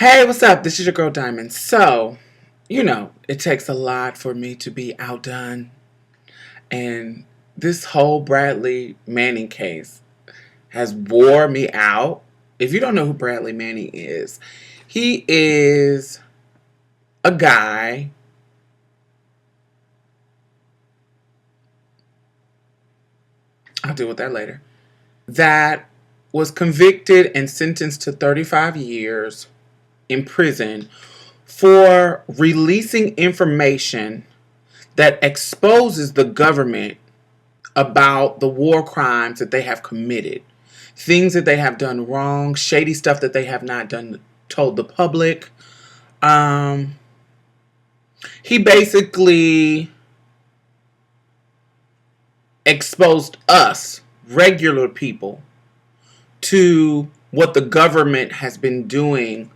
Hey, what's up? This is your girl Diamond. So, it takes a lot for me to be outdone. And this whole Bradley Manning case has wore me out. If you don't know who Bradley Manning is, he is a guy I'll deal with that later. That was convicted and sentenced to 35 years in prison for releasing information that exposes the government about the war crimes that they have committed, things that they have done wrong, shady stuff that they have not done, told the public. He basically exposed us, regular people, to what the government has been doing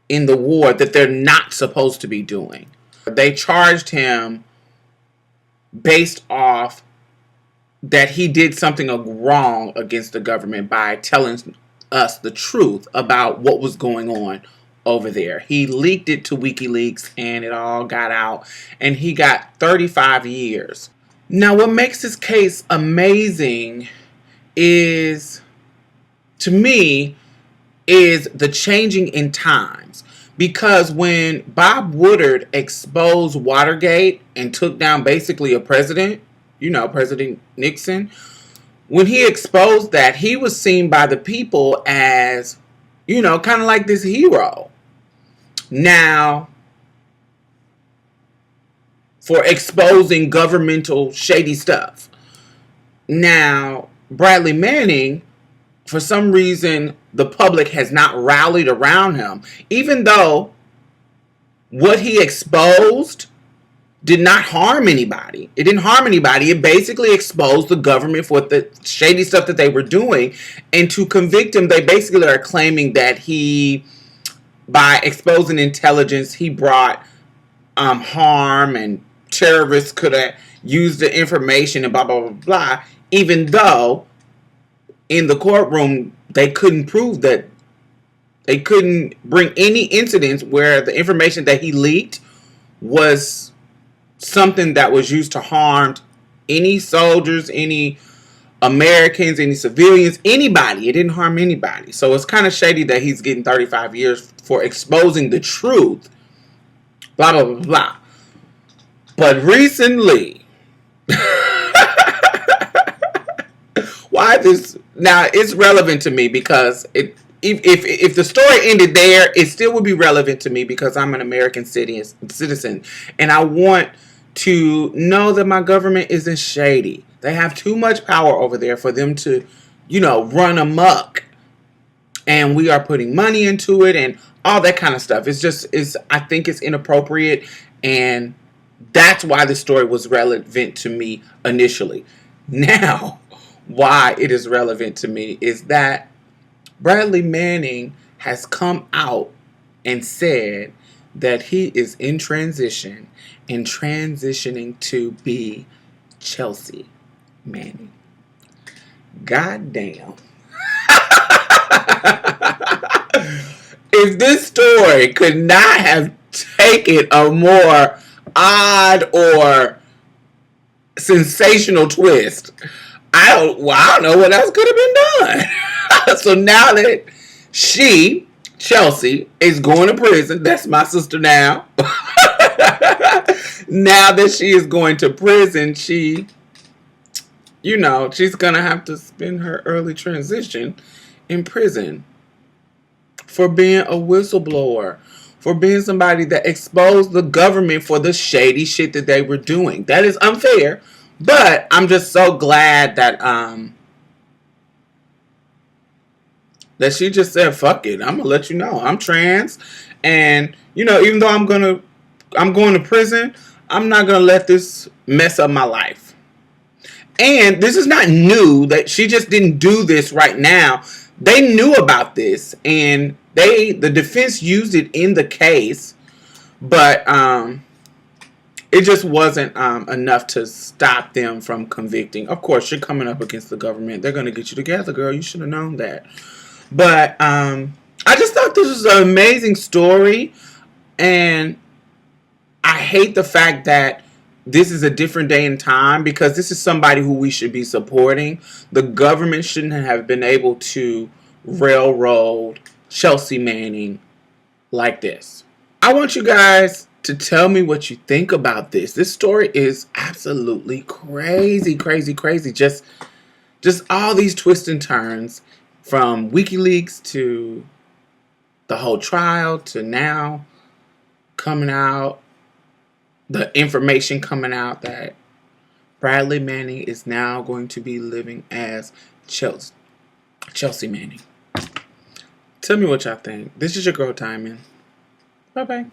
in the war that they're not supposed to be doing. They charged him based off that he did something wrong against the government by telling us the truth about what was going on over there. He leaked it to WikiLeaks and it all got out, and he got 35 years. Now, what makes this case amazing is, to me, is the changing in times. Because when Bob Woodward exposed Watergate and took down basically a president, President Nixon, when he exposed that, he was seen by the people as, kind of like this hero. Now, for exposing governmental shady stuff. Now, Bradley Manning, for some reason, the public has not rallied around him, even though what he exposed did not harm anybody. It didn't harm anybody. It basically exposed the government for the shady stuff that they were doing. And to convict him, they basically are claiming that by exposing intelligence, he brought harm, and terrorists could have used the information and blah, blah, blah, blah, even though in the courtroom they couldn't prove that. They couldn't bring any incidents where the information that he leaked was something that was used to harm any soldiers, any Americans, any civilians, anybody. It didn't harm anybody. So it's kind of shady that he's getting 35 years for exposing the truth. Blah, blah, blah, blah. But recently, why this? Now, it's relevant to me because if the story ended there, it still would be relevant to me because I'm an American citizen. And I want to know that my government isn't shady. They have too much power over there for them to, run amok. And we are putting money into it and all that kind of stuff. I think it's inappropriate. And that's why the story was relevant to me initially. Now, why it is relevant to me is that Bradley Manning has come out and said that he is in transition and transitioning to be Chelsea Manning. God damn. If this story could not have taken a more odd or sensational twist, I don't know what else could have been done. So now that Chelsea, is going to prison, that's my sister now. Now that she is going to prison, she's going to have to spend her early transition in prison for being a whistleblower, for being somebody that exposed the government for the shady shit that they were doing. That is unfair, but I'm just so glad that that she just said, fuck it, I'm going to let you know I'm trans, and even though I'm going to prison, I'm not going to let this mess up my life. And this is not new, that she just didn't do this right now. They knew about this, and the defense used it in the case, but it just wasn't enough to stop them from convicting. Of course, you're coming up against the government. They're going to get you together, girl. You should have known that. But I just thought this was an amazing story, and I hate the fact that this is a different day and time because this is somebody who we should be supporting. The government shouldn't have been able to railroad Chelsea Manning like this. I want you guys to tell me what you think about this. This story is absolutely crazy, crazy, crazy. Just all these twists and turns from WikiLeaks to the whole trial to now coming out, the information coming out that Bradley Manning is now going to be living as Chelsea Manning. Tell me what y'all think. This is your girl Timing. Bye-bye.